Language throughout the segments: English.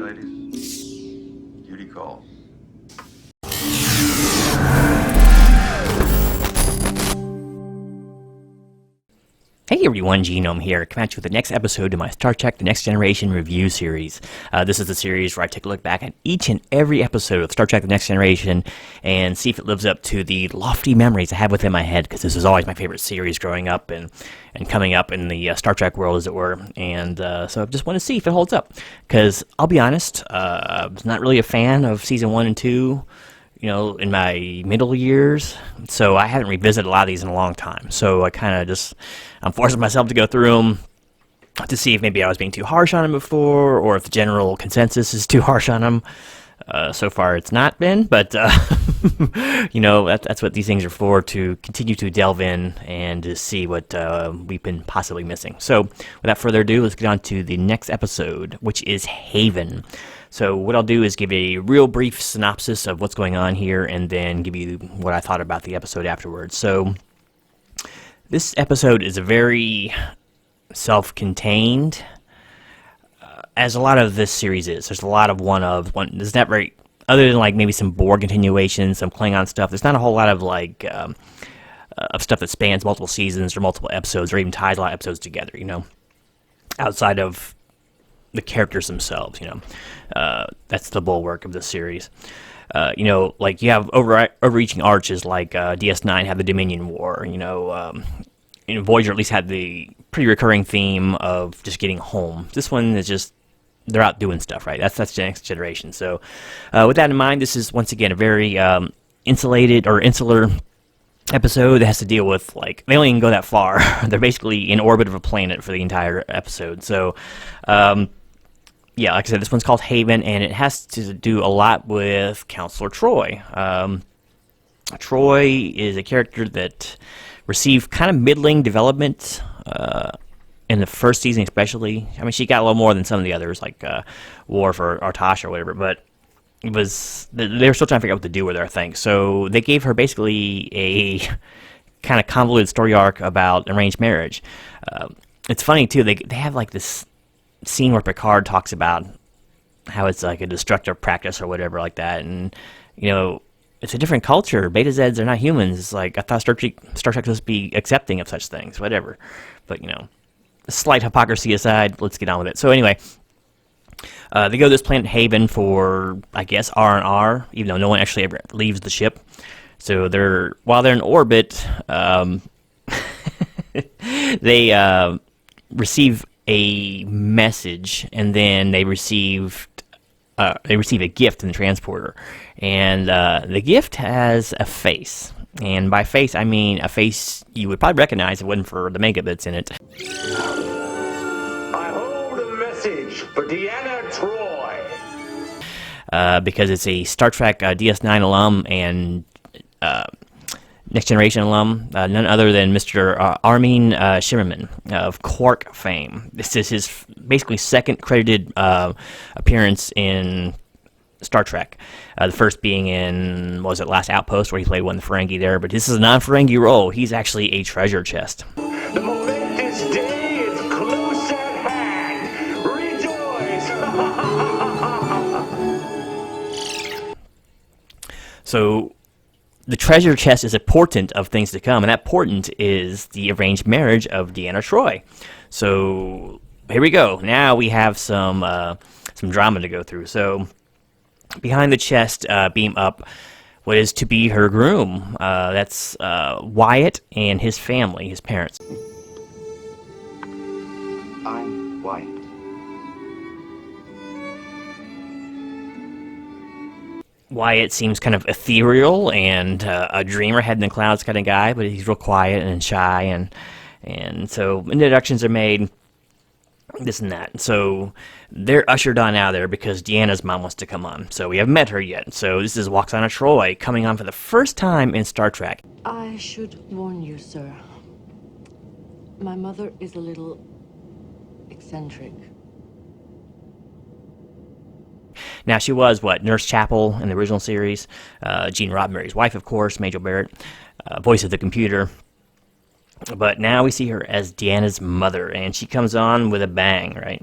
right, ladies. Duty call. Hey everyone, Genome here, coming at you with the next episode of my Star Trek The Next Generation review series. This is the series where I take a look back at each and every episode of Star Trek The Next Generation and see if it lives up to the lofty memories I have within my head, because this was always my favorite series growing up and coming up in the Star Trek world, as it were. And so I just want to see if it holds up, because I'll be honest, I was not really a fan of Season 1 and 2, in my middle years, so I haven't revisited a lot of these in a long time. So I'm forcing myself to go through them to see if maybe I was being too harsh on them before, or if the general consensus is too harsh on them. So far, it's not been, but that's what these things are for, to continue to delve in and to see what we've been possibly missing. So, without further ado, let's get on to the next episode, which is Haven. So what I'll do is give a real brief synopsis of what's going on here, and then give you what I thought about the episode afterwards. So this episode is a very self-contained, as a lot of this series is. There's a lot of there's not very, other than like maybe some Borg continuations, some Klingon stuff, there's not a whole lot of of stuff that spans multiple seasons or multiple episodes, or even ties a lot of episodes together, outside of the characters themselves. That's the bulwark of the series. Like you have overreaching arches like DS9 had the Dominion War. Voyager at least had the pretty recurring theme of just getting home. This one is just, they're out doing stuff, right? That's the Next Generation. So with that in mind, this is once again a very insular episode that has to deal with, they only can go that far. They're basically in orbit of a planet for the entire episode. So like I said, this one's called Haven, and it has to do a lot with Counselor Troi. Troi is a character that received kind of middling development in the first season especially. I mean, she got a little more than some of the others, like Worf or Artash or whatever, but they were still trying to figure out what to do with her, I think. So they gave her basically a kind of convoluted story arc about arranged marriage. It's funny, too, they have this scene where Picard talks about how it's like a destructive practice or whatever like that, and it's a different culture. Beta Zeds are not humans. It's like, I thought Star Trek was supposed to be accepting of such things, whatever. But slight hypocrisy aside, let's get on with it. So anyway, they go to this planet Haven for, I guess, R&R, even though no one actually ever leaves the ship. So while they're in orbit, they receive a message, and then they receive a gift in the transporter, and the gift has a face, and by face I mean a face you would probably recognize if it wasn't for the makeup that's in it. I hold a message for Deanna Troi. Because it's a Star Trek DS9 alum and Next Generation alum, none other than Mr. Armin Shimmerman of Quark fame. This is his basically second credited appearance in Star Trek. The first being in, Last Outpost, where he played one of the Ferengi there, but this is a non-Ferengi role. He's actually a treasure chest. The momentous day is close at hand. Rejoice! So the treasure chest is a portent of things to come, and that portent is the arranged marriage of Deanna Troi. So here we go. Now we have some drama to go through. So behind the chest, beam up what is to be her groom. That's Wyatt and his family, his parents. I'm Wyatt. Wyatt seems kind of ethereal and a dreamer, head in the clouds kind of guy, but he's real quiet and shy, and so introductions are made, this and that. So they're ushered on out of there because Deanna's mom wants to come on. So we haven't met her yet. So this is Lwaxana Troi coming on for the first time in Star Trek. I should warn you, sir. My mother is a little eccentric. Now, she was, Nurse Chapel in the original series, Gene Roddenberry's wife, of course, Majel Barrett, voice of the computer. But now we see her as Deanna's mother, and she comes on with a bang, right?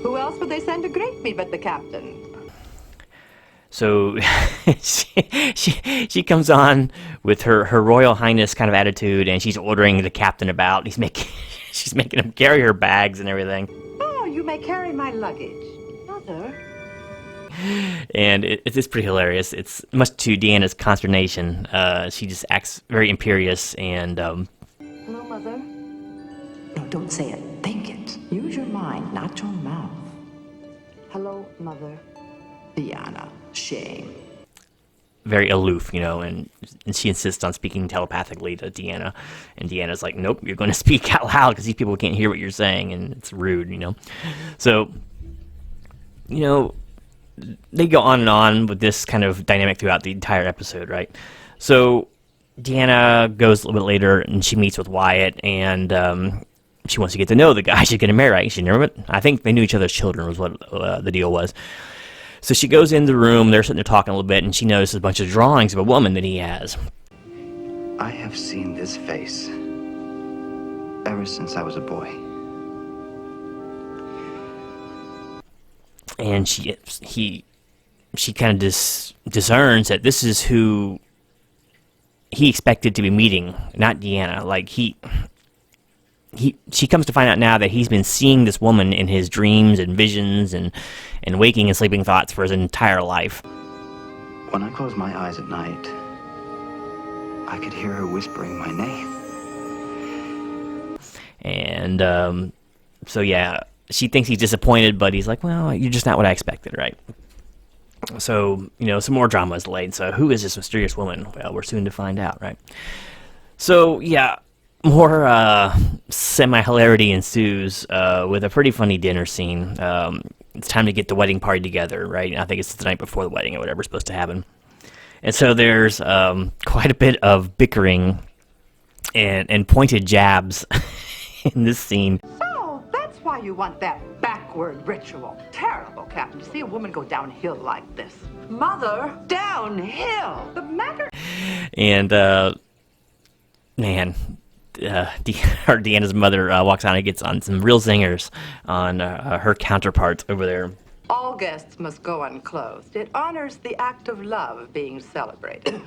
Who else would they send to greet me but the captain? So she comes on with her Royal Highness kind of attitude, and she's ordering the captain about. She's making him carry her bags and everything. Oh, you may carry my luggage. Mother? And it's pretty hilarious. It's much to Deanna's consternation. She just acts very imperious and Hello, Mother. No, don't say it. Think it. Use your mind, not your mouth. Hello, Mother. Deanna, shame. very aloof, and she insists on speaking telepathically to Deanna, and Deanna's like, nope, you're going to speak out loud because these people can't hear what you're saying, and it's rude, So, they go on and on with this kind of dynamic throughout the entire episode, right? So, Deanna goes a little bit later, and she meets with Wyatt, and she wants to get to know the guy she's going to marry, right? I think they knew each other's children was what the deal was. So she goes in the room, they're sitting there talking a little bit, and she notices a bunch of drawings of a woman that he has. I have seen this face ever since I was a boy. And she kind of discerns that this is who he expected to be meeting, not Deanna. Like, she comes to find out now that he's been seeing this woman in his dreams and visions and waking and sleeping thoughts for his entire life. When I closed my eyes at night, I could hear her whispering my name. And so yeah, she thinks he's disappointed, but he's like, well, you're just not what I expected, right? So, some more drama is laid. So who is this mysterious woman? Well, we're soon to find out, right? So, yeah, more semi-hilarity ensues with a pretty funny dinner scene. It's time to get the wedding party together, right? I think it's the night before the wedding or whatever's supposed to happen. And so there's quite a bit of bickering and pointed jabs in this scene. So, that's why you want that backward ritual. Terrible, Captain, to see a woman go downhill like this. Mother, downhill! The matter... And, man... Deanna's mother, Lwaxana, gets on some real zingers on her counterpart over there. All guests must go unclothed. It honors the act of love being celebrated.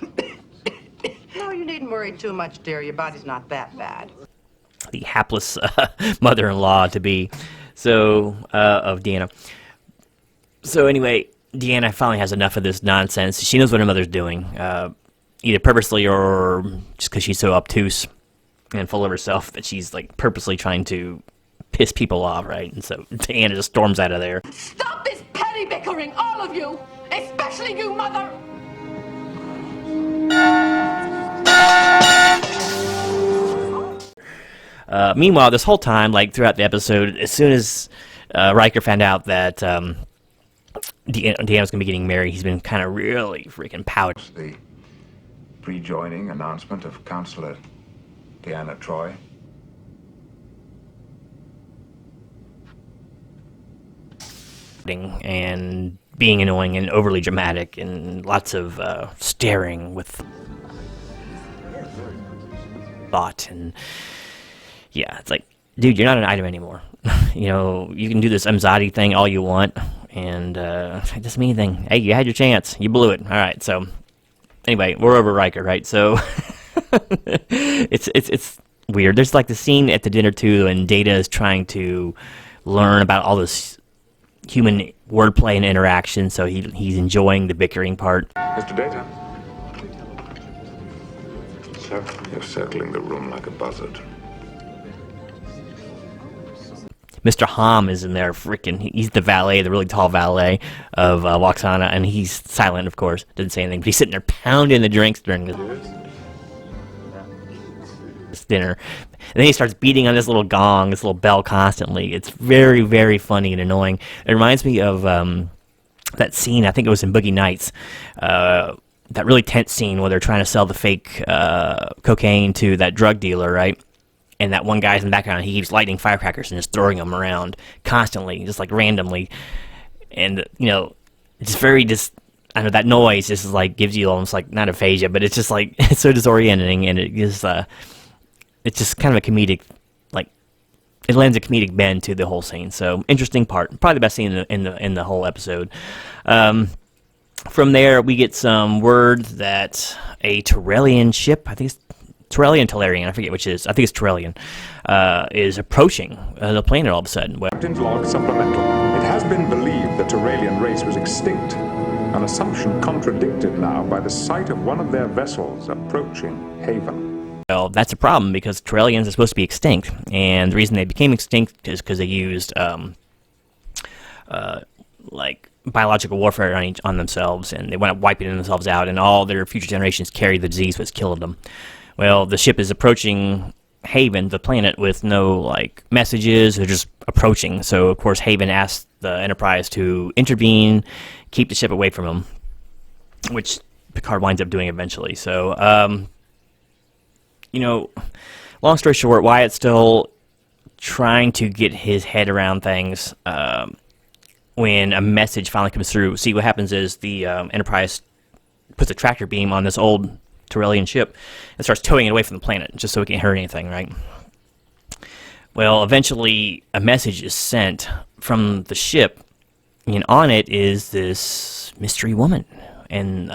No, you needn't worry too much, dear. Your body's not that bad. The hapless mother-in-law to be, of Deanna. So anyway, Deanna finally has enough of this nonsense. She knows what her mother's doing, either purposely or just because she's so obtuse and full of herself that she's like purposely trying to piss people off, right? And so Deanna just storms out of there. Stop this petty bickering, all of you! Especially you, Mother! Meanwhile, this whole time, like throughout the episode, as soon as Riker found out that Deanna was going to be getting married, he's been kind of really freaking pouty. The pre-joining announcement of Counselor Lwaxana Troi. And being annoying and overly dramatic and lots of staring with thought. And yeah, it's like, dude, you're not an item anymore. You can do this Amzadi thing all you want, and it doesn't mean anything. Hey, you had your chance. You blew it. All right, so anyway, we're over Riker, right? So it's weird. There's like the scene at the dinner too, and Data is trying to learn about all this human wordplay and interaction, so he's enjoying the bickering part. Mr. Data, Sir? you're circling the room like a buzzard. Mr. Hom is in there, he's the valet, the really tall valet of Lwaxana, and he's silent, of course, doesn't say anything, but he's sitting there pounding the drinks during this dinner. And then he starts beating on this little gong, this little bell constantly. It's very, very funny and annoying. It reminds me of that scene, I think it was in Boogie Nights, that really tense scene where they're trying to sell the fake cocaine to that drug dealer, right? And that one guy's in the background, he keeps lighting firecrackers and just throwing them around constantly, just like randomly. And, it's very I know that noise just like gives you almost like, not aphasia, but it's just like, it's so disorienting, and it gives, it's just kind of a comedic, like, it lends a comedic bend to the whole scene. So interesting part, probably the best scene in the whole episode. From there, we get some word that a Torellian ship, I think it's Talarian, I forget which it is. I think it's Torellian, is approaching the planet all of a sudden. Well, Captain's log supplemental. It has been believed the Torellian race was extinct, an assumption contradicted now by the sight of one of their vessels approaching Haven. Well, that's a problem because Torellians are supposed to be extinct, and the reason they became extinct is because they used like biological warfare on themselves, and they went up wiping themselves out, and all their future generations carried the disease which killed them. Well, the ship is approaching Haven, the planet, with no like messages. They're just approaching. So of course Haven asks the Enterprise to intervene, keep the ship away from them, which Picard winds up doing eventually. So you know, long story short, Wyatt's still trying to get his head around things when a message finally comes through. See, what happens is the Enterprise puts a tractor beam on this old Torellian ship and starts towing it away from the planet just so it can't hurt anything, right? Well, eventually a message is sent from the ship, and on it is this mystery woman and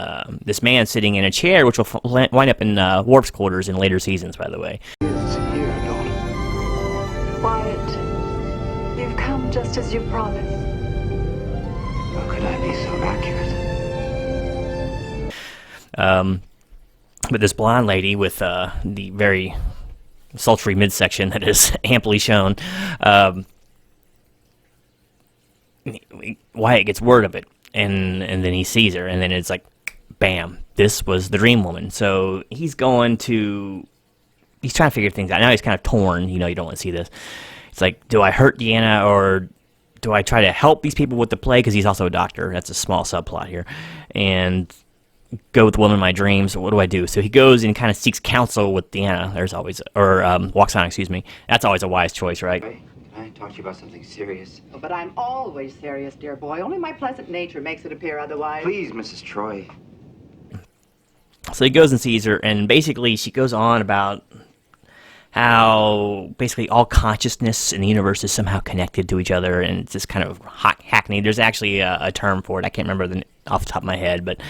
this man sitting in a chair, which will wind up in Worf's quarters in later seasons, by the way. Wyatt, you've come just as you promised. How could I be so accurate? But this blonde lady with the very sultry midsection that is amply shown, Wyatt gets word of it, and then he sees her, and then it's like, bam, this was the Dream Woman. So he's trying to figure things out. Now he's kind of torn, you don't want to see this. It's like, do I hurt Deanna, or do I try to help these people with the plague? Because he's also a doctor. That's a small subplot here. And go with the woman of my dreams. What do I do? So he goes and kind of seeks counsel with Deanna. Lwaxana, excuse me. That's always a wise choice, right? Can I talk to you about something serious? Oh, but I'm always serious, dear boy. Only my pleasant nature makes it appear otherwise. Please, Mrs. Troi. So he goes and sees her, and basically she goes on about how basically all consciousness in the universe is somehow connected to each other, and it's just kind of hackneyed. There's actually a term for it. I can't remember off the top of my head, but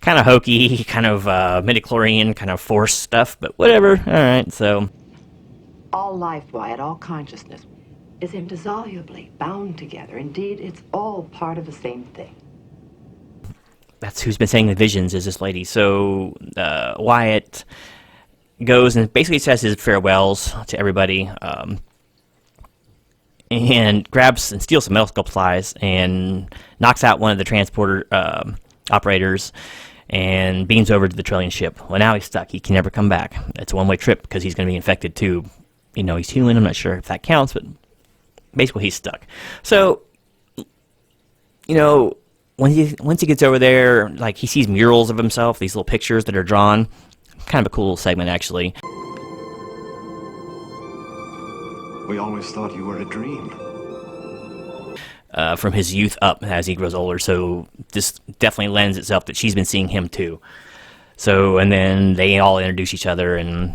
kind of hokey, kind of midichlorian, kind of force stuff, but whatever. All right, so All life, Wyatt, all consciousness is indissolubly bound together. Indeed, it's all part of the same thing. that's who's been saying the visions, is this lady. So Wyatt goes and basically says his farewells to everybody, and grabs and steals some medical supplies and knocks out one of the transporter operators and beams over to the Torellian ship. Well, now he's stuck. He can never come back. It's a one-way trip because he's going to be infected too. He's human. I'm not sure if that counts, but basically he's stuck. So, once he gets over there, like, he sees murals of himself, these little pictures that are drawn. Kind of a cool little segment, actually. We always thought you were a dream. From his youth up as he grows older, so this definitely lends itself that she's been seeing him too. So, and then they all introduce each other, and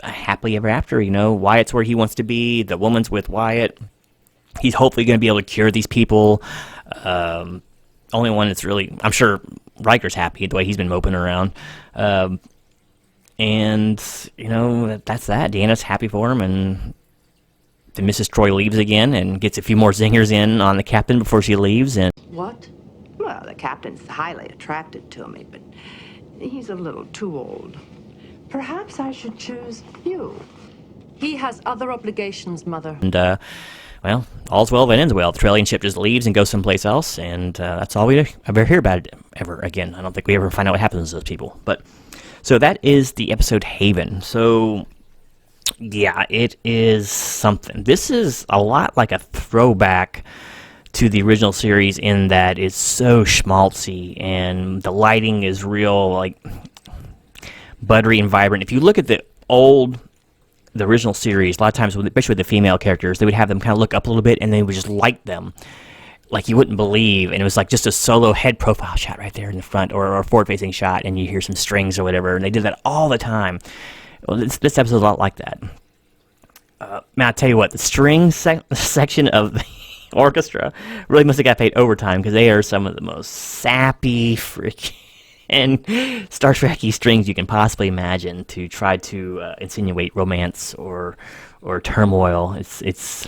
happily ever after, Wyatt's where he wants to be, the woman's with Wyatt. He's hopefully going to be able to cure these people. Only one that's really, I'm sure Riker's happy the way he's been moping around. And, that's that. Deanna's happy for him, and then Mrs. Troi leaves again and gets a few more zingers in on the captain before she leaves. And What? Well, the captain's highly attracted to me, but he's a little too old. Perhaps I should choose you. He has other obligations, Mother. well, all's well that ends well. The Torellian ship just leaves and goes someplace else, and that's all we ever hear about it ever again. I don't think we ever find out what happens to those people. But so that is the episode Haven. So yeah, it is something. This is a lot like a throwback to the original series in that it's so schmaltzy, and the lighting is real, like, buttery and vibrant. If you look at the original series, a lot of times, especially with the female characters, they would have them kind of look up a little bit, and they would just light them like you wouldn't believe, and it was like just a solo head profile shot right there in the front, or a forward-facing shot, and you hear some strings or whatever, and they did that all the time. Well, this episode's a lot like that. Man, I tell you what, the string section of the orchestra really must have got paid overtime because they are some of the most sappy freaking Star Trek-y strings you can possibly imagine to try to insinuate romance or turmoil. It's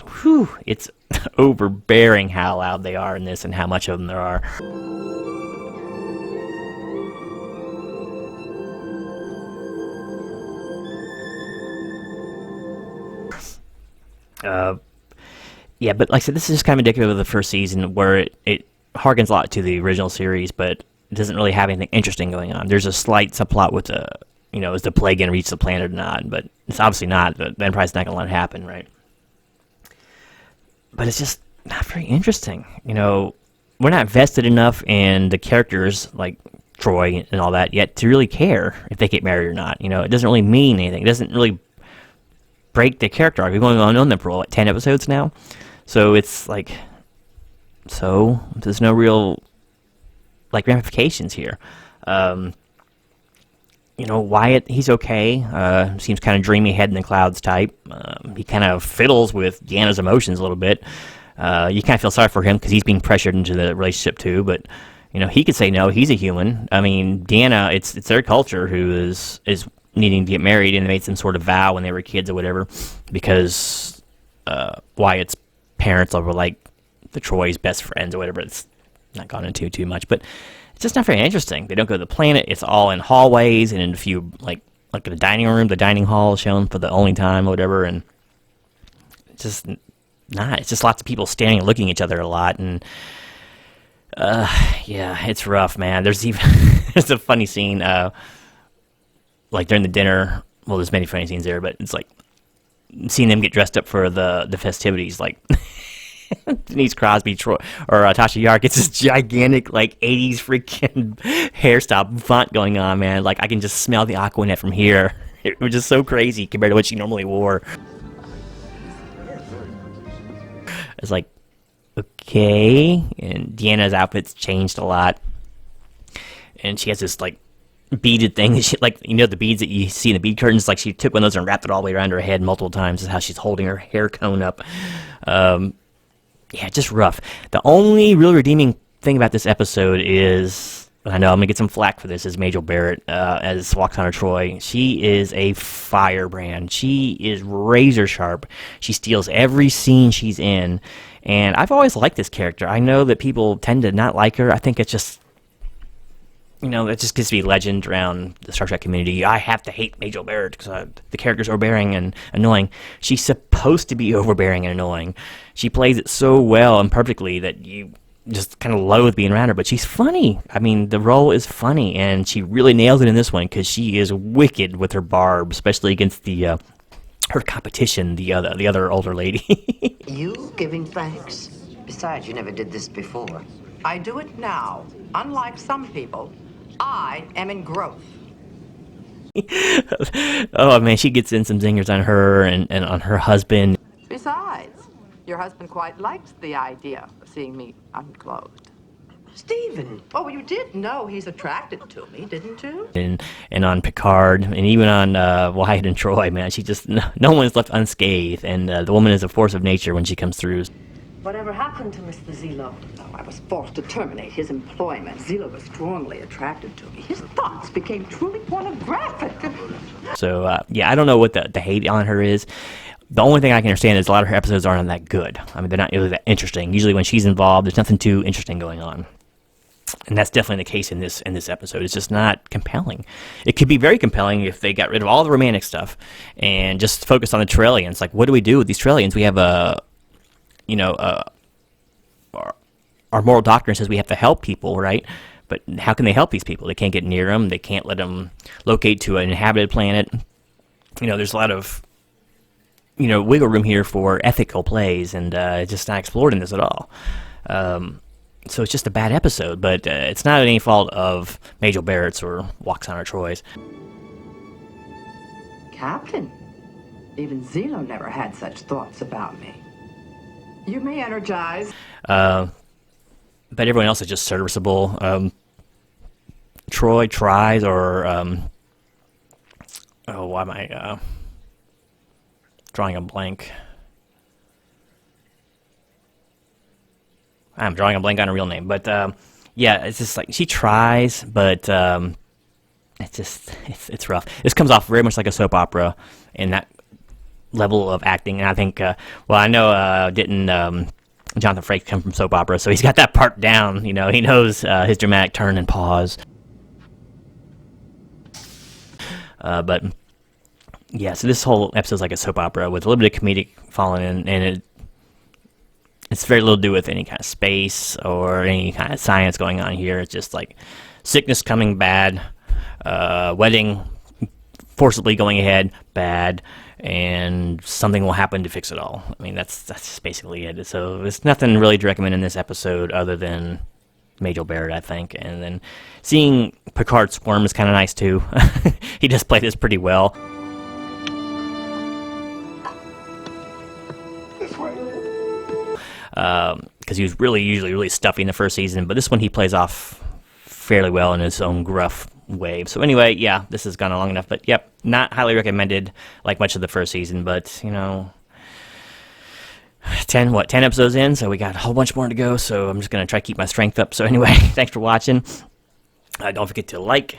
overbearing how loud they are in this and how much of them there are. Yeah, but like I said, this is just kind of indicative of the first season where it harkens a lot to the original series, but it doesn't really have anything interesting going on. There's a slight subplot with is the plague going to reach the planet or not? But it's obviously not. The Enterprise is not going to let it happen, right? But it's just not very interesting. We're not vested enough in the characters like Troi and all that yet to really care if they get married or not. It doesn't really mean anything. It doesn't really break the character arc. We're going on them for 10 episodes now, so it's like, there's no real ramifications here. Wyatt, he's okay. Seems kind of dreamy, head in the clouds type. He kind of fiddles with Deanna's emotions a little bit. You kind of feel sorry for him because he's being pressured into the relationship too. But he could say no. He's a human. I mean, Deanna, it's their culture who is needing to get married, and they made some sort of vow when they were kids or whatever, because Wyatt's parents were like the Troy's best friends or whatever. It's not gone into too much, but it's just not very interesting. They don't go to the planet. It's all in hallways and in a few like the dining room, the dining hall is shown for the only time or whatever, and it's just not. It's just lots of people standing and looking at each other a lot, and yeah, it's rough, man. There's a funny scene. During the dinner, well, there's many funny scenes there, but it's like seeing them get dressed up for the festivities. Like Denise Crosby, Troy, or Tasha Yar gets this gigantic 80s freaking hairstyle font going on, man. Like I can just smell the Aquanet from here. It was just so crazy compared to what she normally wore. It's like, okay, and Deanna's outfit's changed a lot, and she has this beaded thing that she, the beads that you see in the bead curtains, she took one of those and wrapped it all the way around her head multiple times. Is how she's holding her hair cone up. Yeah, just rough. The only real redeeming thing about this episode is, I know I'm gonna get some flack for this, is Majel Barrett as Lwaxana Troi. She is a firebrand. She is razor sharp. She steals every scene she's in, and I've always liked this character. I know that people tend to not like her. I think it's just, it just gets to be legend around the Star Trek community. I have to hate Majel Barrett because the character's overbearing and annoying. She's supposed to be overbearing and annoying. She plays it so well and perfectly that you just kind of loathe being around her, but she's funny. I mean, the role is funny, and she really nails it in this one because she is wicked with her barb, especially against her competition, the other older lady. You giving thanks? Besides, you never did this before. I do it now. Unlike some people, I am in growth. Oh man, she gets in some zingers on her and on her husband. Besides, your husband quite likes the idea of seeing me unclothed. Stephen! Oh, you did know he's attracted to me, didn't you? And on Picard, and even on Wyatt and Troi, man, she just, no one's left unscathed, and the woman is a force of nature when she comes through. Whatever happened to Mr. Zelo? Oh, I was forced to terminate his employment. Zelo was strongly attracted to me. His thoughts became truly pornographic. So, yeah, I don't know what the hate on her is. The only thing I can understand is a lot of her episodes aren't that good. I mean, they're not really that interesting. Usually when she's involved, there's nothing too interesting going on. And that's definitely the case in this episode. It's just not compelling. It could be very compelling if they got rid of all the romantic stuff and just focused on the Trellians. Like, what do we do with these Trellians? We have our moral doctrine says we have to help people, right? But how can they help these people? They can't get near them. They can't let them locate to an inhabited planet. There's a lot of, wiggle room here for ethical plays, and it's just not explored in this at all. So it's just a bad episode, but it's not any fault of Majel Barrett's or Lwaxana Troi's. Captain, even Zelo never had such thoughts about me. You may energize. But everyone else is just serviceable. Troi tries, or drawing a blank. I'm drawing a blank on her real name, but yeah, it's just like she tries, but it's rough. This comes off very much like a soap opera in that level of acting, and I think, well, I know didn't Jonathan Frakes come from soap opera, so he's got that part down. You know, he knows his dramatic turn and pause. But yeah, so this whole episode's like a soap opera with a little bit of comedic falling in, and it's very little to do with any kind of space or any kind of science going on here. It's just like sickness coming, bad, wedding forcibly going ahead, bad, and something will happen to fix it all. I mean, that's just basically it. So there's nothing really to recommend in this episode other than Majel Barrett, I think. And then seeing Picard squirm is kind of nice too. He does play this pretty well. This way. Because he was usually really stuffy in the first season, but this one he plays off fairly well in his own gruff way. So anyway, yeah, this has gone on long enough, but yep, not highly recommended like much of the first season, but you know, 10 episodes in, so we got a whole bunch more to go, so I'm just going to try to keep my strength up. So anyway, thanks for watching. Don't forget to like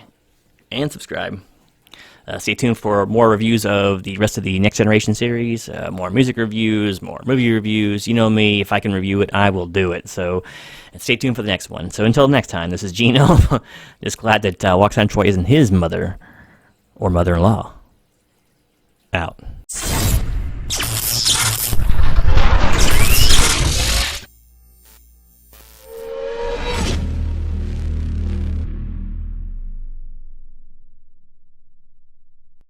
and subscribe. Stay tuned for more reviews of the rest of the Next Generation series, more music reviews, more movie reviews. You know me, if I can review it, I will do it. So stay tuned for the next one. So until next time, this is Gino. Just glad that Lwaxana Troi isn't his mother or mother-in-law. Out.